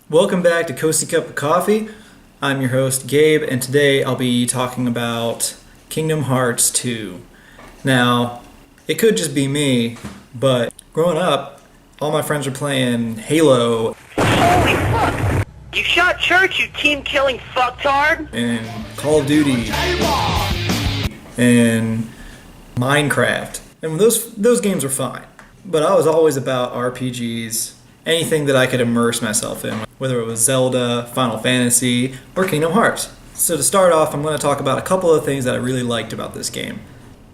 Welcome back to Coasty Cup of Coffee. I'm your host, Gabe, and today I'll be talking about Kingdom Hearts 2. Now, it could just be me, but growing up, all my friends were playing Halo. Holy fuck! You shot Church, you team-killing fucktard! And Call of Duty. And Minecraft. And those games were fine. But I was always about RPGs, anything that I could immerse myself in, whether it was Zelda, Final Fantasy, or Kingdom Hearts. So to start off, I'm going to talk about a couple of things that I really liked about this game.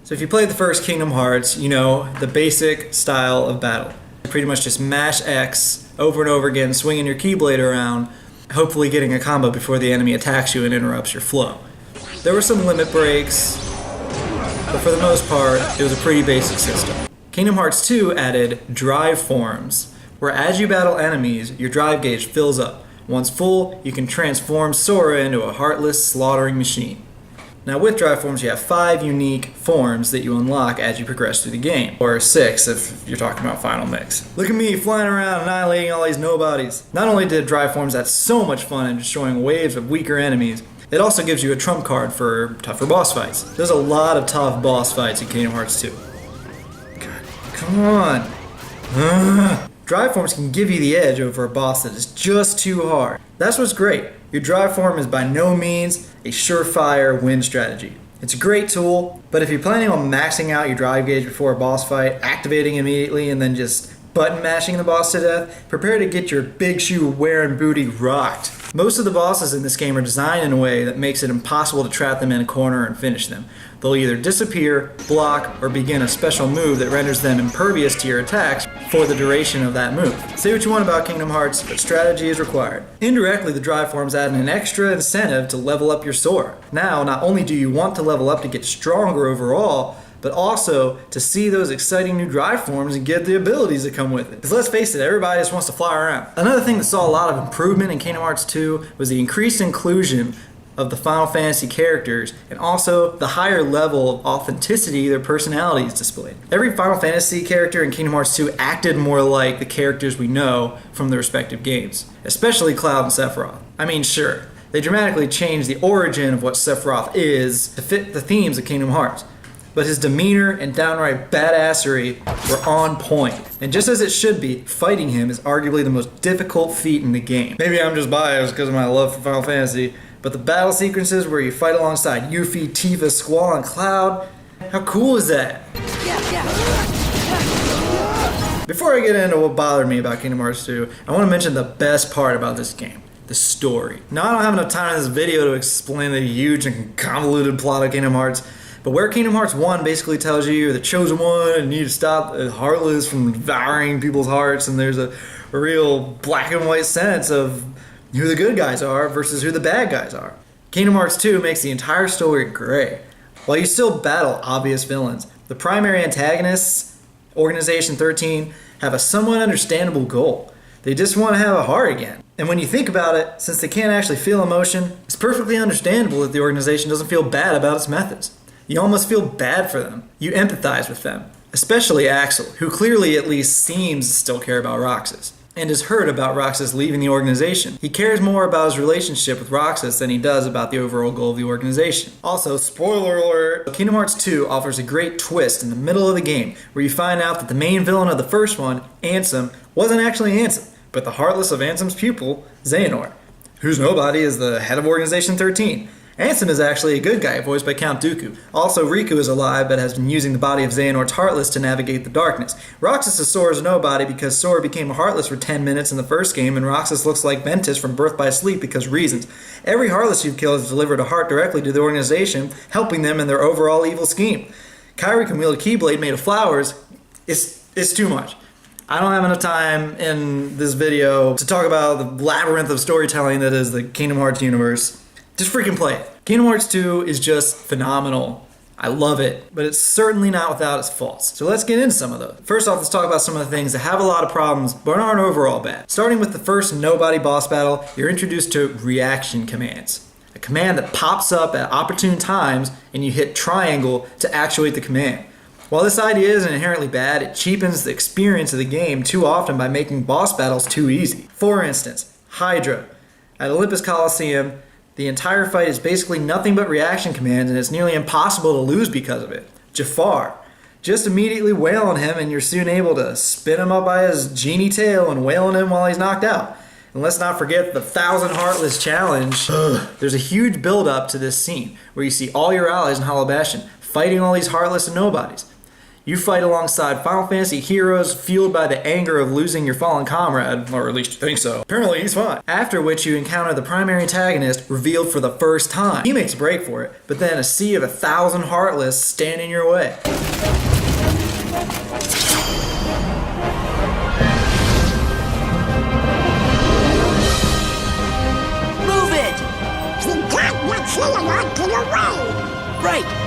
So if you played the first Kingdom Hearts, you know the basic style of battle. You pretty much just mash X over and over again, swinging your Keyblade around, hopefully getting a combo before the enemy attacks you and interrupts your flow. There were some limit breaks, but for the most part, it was a pretty basic system. Kingdom Hearts 2 added drive forms, where as you battle enemies, your drive gauge fills up. Once full, you can transform Sora into a heartless, slaughtering machine. Now with drive forms, you have 5 unique forms that you unlock as you progress through the game, or 6 if you're talking about Final Mix. Look at me flying around annihilating all these nobodies. Not only did drive forms add so much fun in destroying waves of weaker enemies, it also gives you a trump card for tougher boss fights. There's a lot of tough boss fights in Kingdom Hearts 2. God, come on. Drive forms can give you the edge over a boss that is just too hard. That's what's great. Your drive form is by no means a surefire win strategy. It's a great tool, but if you're planning on maxing out your drive gauge before a boss fight, activating immediately, and then just button mashing the boss to death, prepare to get your big shoe wearing booty rocked. Most of the bosses in this game are designed in a way that makes it impossible to trap them in a corner and finish them. They'll either disappear, block, or begin a special move that renders them impervious to your attacks for the duration of that move. Say what you want about Kingdom Hearts, but strategy is required. Indirectly, the drive forms add an extra incentive to level up your Sora. Now, not only do you want to level up to get stronger overall, but also to see those exciting new drive forms and get the abilities that come with it. Because let's face it, everybody just wants to fly around. Another thing that saw a lot of improvement in Kingdom Hearts 2 was the increased inclusion of the Final Fantasy characters, and also the higher level of authenticity their personalities displayed. Every Final Fantasy character in Kingdom Hearts 2 acted more like the characters we know from the respective games, especially Cloud and Sephiroth. I mean, sure, they dramatically changed the origin of what Sephiroth is to fit the themes of Kingdom Hearts, but his demeanor and downright badassery were on point. And just as it should be, fighting him is arguably the most difficult feat in the game. Maybe I'm just biased because of my love for Final Fantasy, but the battle sequences where you fight alongside Yuffie, Tifa, Squall, and Cloud, how cool is that? Before I get into what bothered me about Kingdom Hearts 2, I want to mention the best part about this game. The story. Now, I don't have enough time in this video to explain the huge and convoluted plot of Kingdom Hearts, but where Kingdom Hearts 1 basically tells you you're the chosen one and you need to stop the Heartless from devouring people's hearts, and there's a real black and white sense of who the good guys are versus who the bad guys are. Kingdom Hearts 2 makes the entire story gray. While you still battle obvious villains, the primary antagonists, Organization 13, have a somewhat understandable goal. They just want to have a heart again. And when you think about it, since they can't actually feel emotion, it's perfectly understandable that the organization doesn't feel bad about its methods. You almost feel bad for them. You empathize with them. Especially Axel, who clearly at least seems to still care about Roxas, and is hurt about Roxas leaving the organization. He cares more about his relationship with Roxas than he does about the overall goal of the organization. Also, spoiler alert, Kingdom Hearts 2 offers a great twist in the middle of the game, where you find out that the main villain of the first one, Ansem, wasn't actually Ansem, but the heartless of Ansem's pupil, Xehanort, whose nobody is the head of Organization 13. Ansem is actually a good guy, voiced by Count Dooku. Also, Riku is alive, but has been using the body of Xehanort's Heartless to navigate the darkness. Roxas is Sora's nobody because Sora became a Heartless for 10 minutes in the first game, and Roxas looks like Ventus from Birth by Sleep because reasons. Every Heartless you've killed has delivered a heart directly to the organization, helping them in their overall evil scheme. Kairi can wield a Keyblade made of flowers. It's too much. I don't have enough time in this video to talk about the labyrinth of storytelling that is the Kingdom Hearts universe. Just freaking play it. Kingdom Hearts 2 is just phenomenal. I love it, but it's certainly not without its faults. So let's get into some of those. First off, let's talk about some of the things that have a lot of problems, but aren't overall bad. Starting with the first Nobody boss battle, you're introduced to reaction commands. A command that pops up at opportune times, and you hit triangle to actuate the command. While this idea isn't inherently bad, it cheapens the experience of the game too often by making boss battles too easy. For instance, Hydra. At Olympus Coliseum, the entire fight is basically nothing but reaction commands, and it's nearly impossible to lose because of it. Jafar. Just immediately wail on him and you're soon able to spin him up by his genie tail and wail on him while he's knocked out. And let's not forget the 1,000 Heartless challenge. There's a huge build up to this scene where you see all your allies in Hollow Bastion fighting all these Heartless and nobodies. You fight alongside Final Fantasy heroes fueled by the anger of losing your fallen comrade, or at least you think so. Apparently he's fine. After which you encounter the primary antagonist revealed for the first time. He makes a break for it, but then a sea of 1,000 Heartless stand in your way. Move it! The god not Xehanort to your way! Right!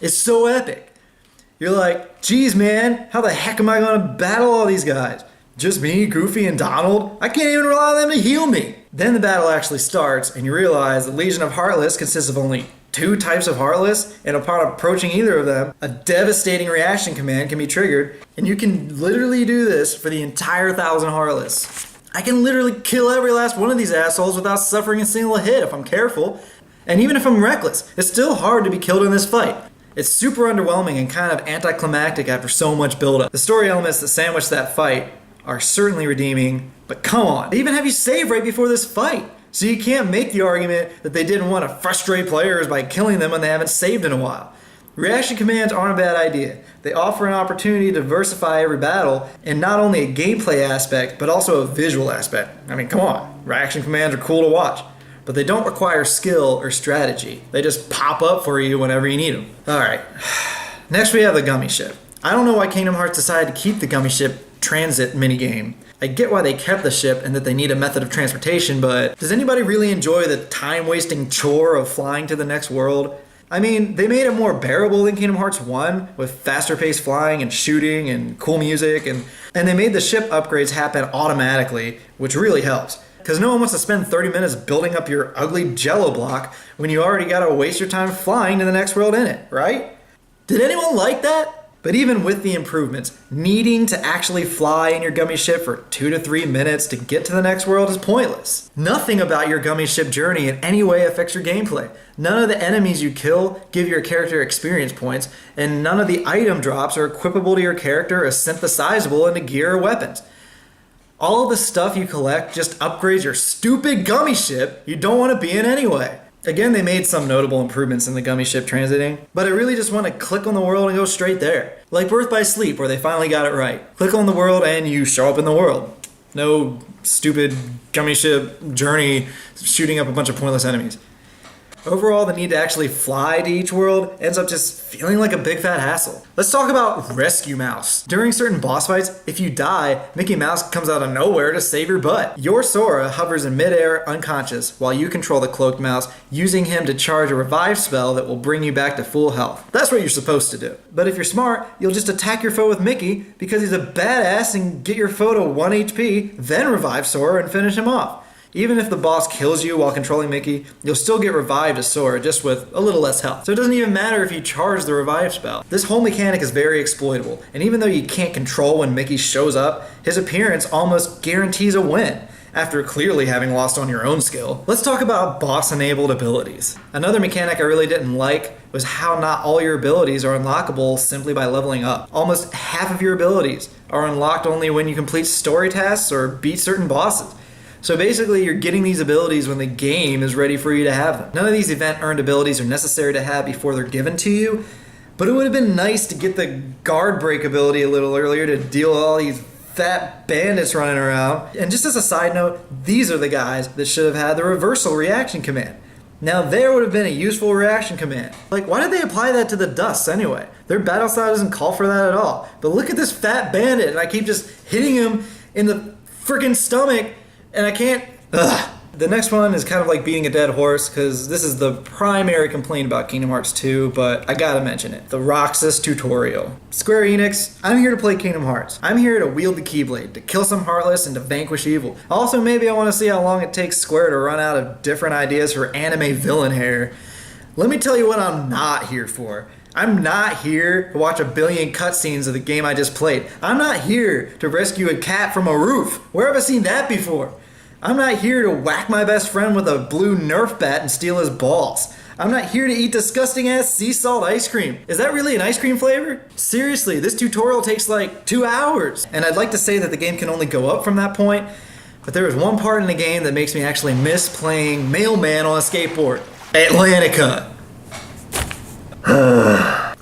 It's so epic. You're like, geez man, how the heck am I gonna battle all these guys? Just me, Goofy, and Donald? I can't even rely on them to heal me. Then the battle actually starts, and you realize the Legion of Heartless consists of only 2 types of Heartless, and upon approaching either of them, a devastating reaction command can be triggered, and you can literally do this for the entire 1,000 Heartless. I can literally kill every last one of these assholes without suffering a single hit if I'm careful. And even if I'm reckless, it's still hard to be killed in this fight. It's super underwhelming and kind of anticlimactic after so much buildup. The story elements that sandwich that fight are certainly redeeming, but come on, they even have you save right before this fight. So you can't make the argument that they didn't want to frustrate players by killing them when they haven't saved in a while. Reaction commands aren't a bad idea. They offer an opportunity to diversify every battle, and not only a gameplay aspect, but also a visual aspect. I mean, come on, reaction commands are cool to watch. But they don't require skill or strategy. They just pop up for you whenever you need them. Alright, next we have the Gummy Ship. I don't know why Kingdom Hearts decided to keep the Gummy Ship transit minigame. I get why they kept the ship and that they need a method of transportation, but does anybody really enjoy the time-wasting chore of flying to the next world? I mean, they made it more bearable than Kingdom Hearts 1, with faster-paced flying and shooting and cool music, and they made the ship upgrades happen automatically, which really helps. Because no one wants to spend 30 minutes building up your ugly jello block when you already gotta waste your time flying to the next world in it, right? Did anyone like that? But even with the improvements, needing to actually fly in your Gummy Ship for 2 to 3 minutes to get to the next world is pointless. Nothing about your Gummy Ship journey in any way affects your gameplay. None of the enemies you kill give your character experience points, and none of the item drops are equipable to your character as synthesizable into gear or weapons. All of the stuff you collect just upgrades your stupid Gummy Ship you don't want to be in anyway. Again, they made some notable improvements in the Gummy Ship transiting, but I really just want to click on the world and go straight there. Like Birth by Sleep, where they finally got it right. Click on the world and you show up in the world. No stupid Gummy Ship journey shooting up a bunch of pointless enemies. Overall, the need to actually fly to each world ends up just feeling like a big fat hassle. Let's talk about Rescue Mouse. During certain boss fights, if you die, Mickey Mouse comes out of nowhere to save your butt. Your Sora hovers in midair unconscious while you control the cloaked mouse, using him to charge a revive spell that will bring you back to full health. That's what you're supposed to do. But if you're smart, you'll just attack your foe with Mickey because he's a badass and get your foe to 1 HP, then revive Sora and finish him off. Even if the boss kills you while controlling Mickey, you'll still get revived as Sora, just with a little less health. So it doesn't even matter if you charge the revive spell. This whole mechanic is very exploitable, and even though you can't control when Mickey shows up, his appearance almost guarantees a win, after clearly having lost on your own skill. Let's talk about boss-enabled abilities. Another mechanic I really didn't like was how not all your abilities are unlockable simply by leveling up. Almost half of your abilities are unlocked only when you complete story tasks or beat certain bosses. So basically, you're getting these abilities when the game is ready for you to have them. None of these event-earned abilities are necessary to have before they're given to you, but it would have been nice to get the guard break ability a little earlier to deal with all these fat bandits running around. And just as a side note, these are the guys that should have had the reversal reaction command. Now there would have been a useful reaction command. Like, why did they apply that to the Dusts anyway? Their battle style doesn't call for that at all. But look at this fat bandit, and I keep just hitting him in the freaking stomach, and I can't. Ugh. The next one is kind of like beating a dead horse, because this is the primary complaint about Kingdom Hearts 2, but I gotta mention it. The Roxas tutorial. Square Enix, I'm here to play Kingdom Hearts. I'm here to wield the Keyblade, to kill some Heartless, and to vanquish evil. Also, maybe I want to see how long it takes Square to run out of different ideas for anime villain hair. Let me tell you what I'm not here for. I'm not here to watch a billion cutscenes of the game I just played. I'm not here to rescue a cat from a roof. Where have I seen that before? I'm not here to whack my best friend with a blue Nerf bat and steal his balls. I'm not here to eat disgusting ass sea salt ice cream. Is that really an ice cream flavor? Seriously, this tutorial takes like 2 hours. And I'd like to say that the game can only go up from that point, but there is one part in the game that makes me actually miss playing Mailman on a skateboard. Atlantica.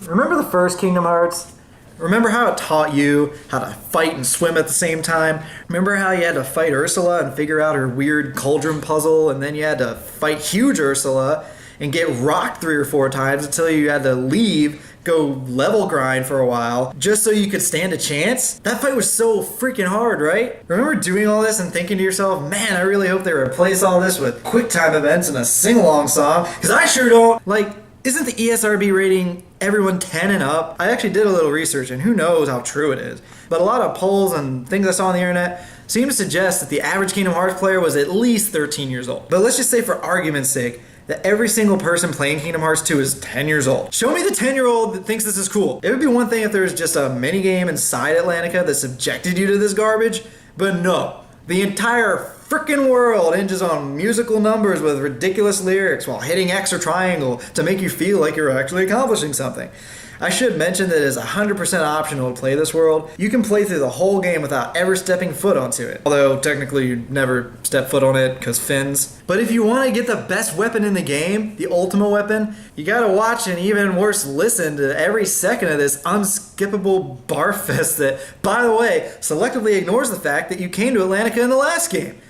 Remember the first Kingdom Hearts? Remember how it taught you how to fight and swim at the same time? Remember how you had to fight Ursula and figure out her weird cauldron puzzle, and then you had to fight huge Ursula and get rocked 3 or 4 times until you had to leave, go level grind for a while, just so you could stand a chance? That fight was so freaking hard, right? Remember doing all this and thinking to yourself, man, I really hope they replace all this with quick time events and a sing-along song, because I sure don't. Like, isn't the ESRB rating everyone 10 and up? I actually did a little research, and who knows how true it is. But a lot of polls and things I saw on the internet seem to suggest that the average Kingdom Hearts player was at least 13 years old. But let's just say, for argument's sake, that every single person playing Kingdom Hearts 2 is 10 years old. Show me the 10-year-old that thinks this is cool. It would be one thing if there was just a minigame inside Atlantica that subjected you to this garbage, but no. The entire frickin' world hinges on musical numbers with ridiculous lyrics while hitting X or triangle to make you feel like you're actually accomplishing something. I should mention that it is 100% optional to play this world. You can play through the whole game without ever stepping foot onto it. Although, technically, you never step foot on it because fins. But if you want to get the best weapon in the game, the ultimate weapon, you gotta watch and even worse, listen to every second of this unskippable barfest that, by the way, selectively ignores the fact that you came to Atlantica in the last game.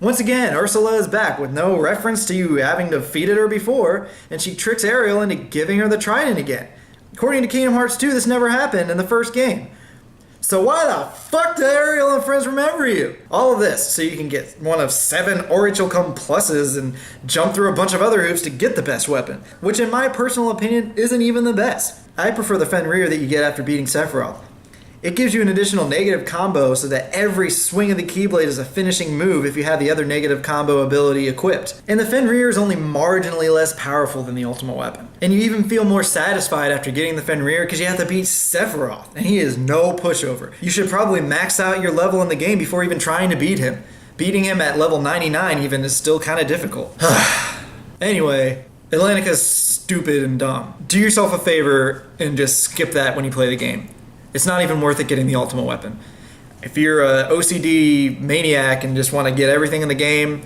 Once again, Ursula is back with no reference to you having defeated her before, and she tricks Ariel into giving her the trident again. According to Kingdom Hearts 2, this never happened in the first game. So why the fuck did Ariel and friends remember you? All of this so you can get one of 7 Orichalcum pluses and jump through a bunch of other hoops to get the best weapon, which in my personal opinion isn't even the best. I prefer the Fenrir that you get after beating Sephiroth. It gives you an additional negative combo so that every swing of the Keyblade is a finishing move if you have the other negative combo ability equipped. And the Fenrir is only marginally less powerful than the ultimate weapon. And you even feel more satisfied after getting the Fenrir because you have to beat Sephiroth, and he is no pushover. You should probably max out your level in the game before even trying to beat him. Beating him at level 99 even is still kind of difficult. Anyway, Atlantica's stupid and dumb. Do yourself a favor and just skip that when you play the game. It's not even worth it getting the ultimate weapon. If you're a OCD maniac and just want to get everything in the game,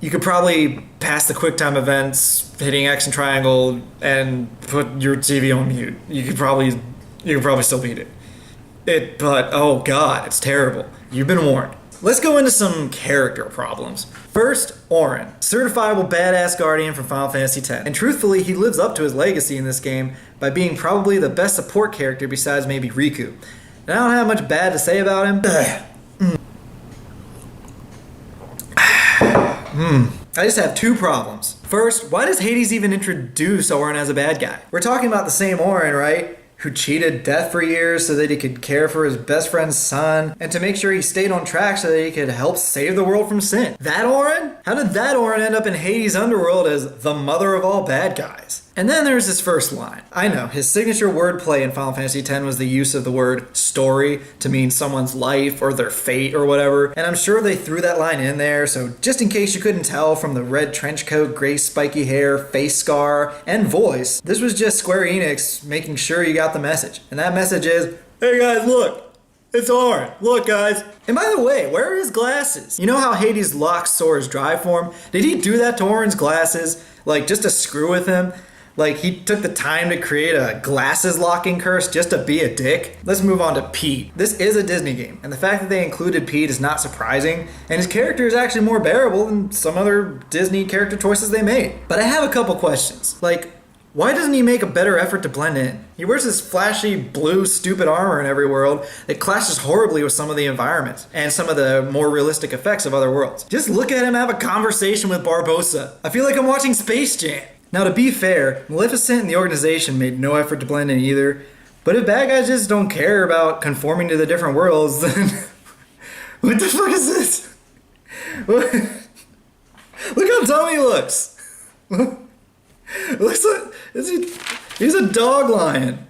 you could probably pass the quick time events, hitting X and triangle, and put your TV on mute. You could probably still beat it. But oh god, it's terrible. You've been warned. Let's go into some character problems. First, Auron, certifiable badass guardian from Final Fantasy X. And truthfully, he lives up to his legacy in this game by being probably the best support character besides maybe Riku. And I don't have much bad to say about him. I just have 2 problems. First, why does Hades even introduce Auron as a bad guy? We're talking about the same Auron, right? Who cheated death for years so that he could care for his best friend's son, and to make sure he stayed on track so that he could help save the world from sin. That Auron? How did that Auron end up in Hades' underworld as the mother of all bad guys? And then there's his first line. I know, his signature wordplay in Final Fantasy X was the use of the word story to mean someone's life or their fate or whatever, and I'm sure they threw that line in there, so just in case you couldn't tell from the red trench coat, gray spiky hair, face scar, and voice, this was just Square Enix making sure you got the message. And that message is, hey guys, look! It's Auron. Look, guys. And by the way, where are his glasses? You know how Hades locked Sora's drive form? Did he do that to Auron's glasses? Like, just to screw with him? Like, he took the time to create a glasses locking curse just to be a dick? Let's move on to Pete. This is a Disney game, and the fact that they included Pete is not surprising, and his character is actually more bearable than some other Disney character choices they made. But I have a couple questions. Like, why doesn't he make a better effort to blend in? He wears this flashy blue stupid armor in every world that clashes horribly with some of the environments and some of the more realistic effects of other worlds. Just look at him have a conversation with Barbossa. I feel like I'm watching Space Jam. Now, to be fair, Maleficent and the organization made no effort to blend in either, but if bad guys just don't care about conforming to the different worlds, then what the fuck is this? Look how dumb he looks. It looks like he's a dog lion.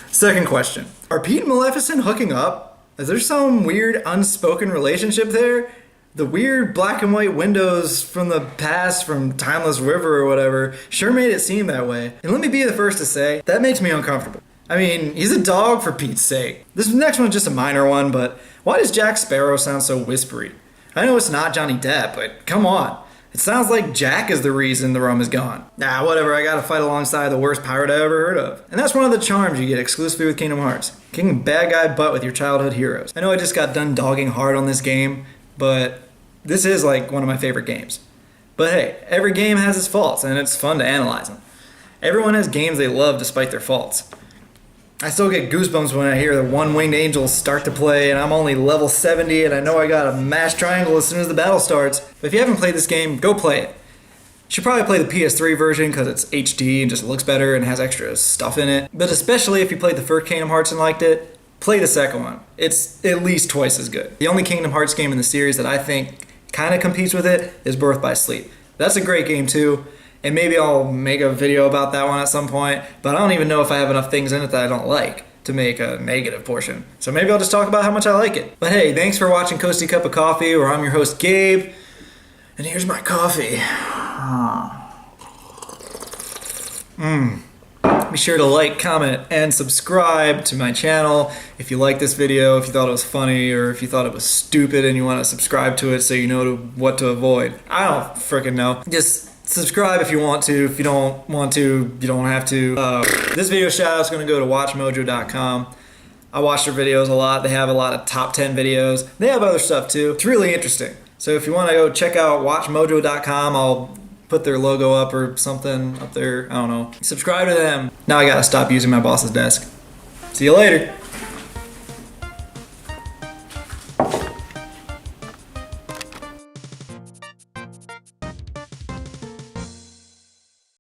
Second question. Are Pete and Maleficent hooking up? Is there some weird unspoken relationship there? The weird black and white windows from the past from Timeless River or whatever sure made it seem that way. And let me be the first to say, that makes me uncomfortable. I mean, he's a dog for Pete's sake. This next one's just a minor one, but why does Jack Sparrow sound so whispery? I know it's not Johnny Depp, but come on. It sounds like Jack is the reason the rum is gone. Nah, whatever, I gotta fight alongside the worst pirate I ever heard of. And that's one of the charms you get exclusively with Kingdom Hearts. Kicking bad guy butt with your childhood heroes. I know I just got done dogging hard on this game, but this is like one of my favorite games. But hey, every game has its faults, and it's fun to analyze them. Everyone has games they love despite their faults. I still get goosebumps when I hear the One-Winged Angels start to play, and I'm only level 70, and I know I got a mash triangle as soon as the battle starts. But if you haven't played this game, go play it. You should probably play the PS3 version because it's HD and just looks better and has extra stuff in it. But especially if you played the first Kingdom Hearts and liked it, play the second one. It's at least twice as good. The only Kingdom Hearts game in the series that I think kind of competes with it is Birth by Sleep. That's a great game too. And maybe I'll make a video about that one at some point, but I don't even know if I have enough things in it that I don't like to make a negative portion. So maybe I'll just talk about how much I like it. But hey, thanks for watching Coasty Cup of Coffee, where I'm your host Gabe, and here's my coffee. Be sure to like, comment, and subscribe to my channel if you like this video, if you thought it was funny, or if you thought it was stupid and you want to subscribe to it so you know what to avoid. I don't freaking know. Just subscribe if you want to. If you don't want to, you don't have to. This video shout out's going to go to WatchMojo.com. I watch their videos a lot. They have a lot of top 10 videos. They have other stuff too. It's really interesting. So if you want to go check out WatchMojo.com, I'll put their logo up or something up there. I don't know. Subscribe to them. Now I gotta stop using my boss's desk. See you later.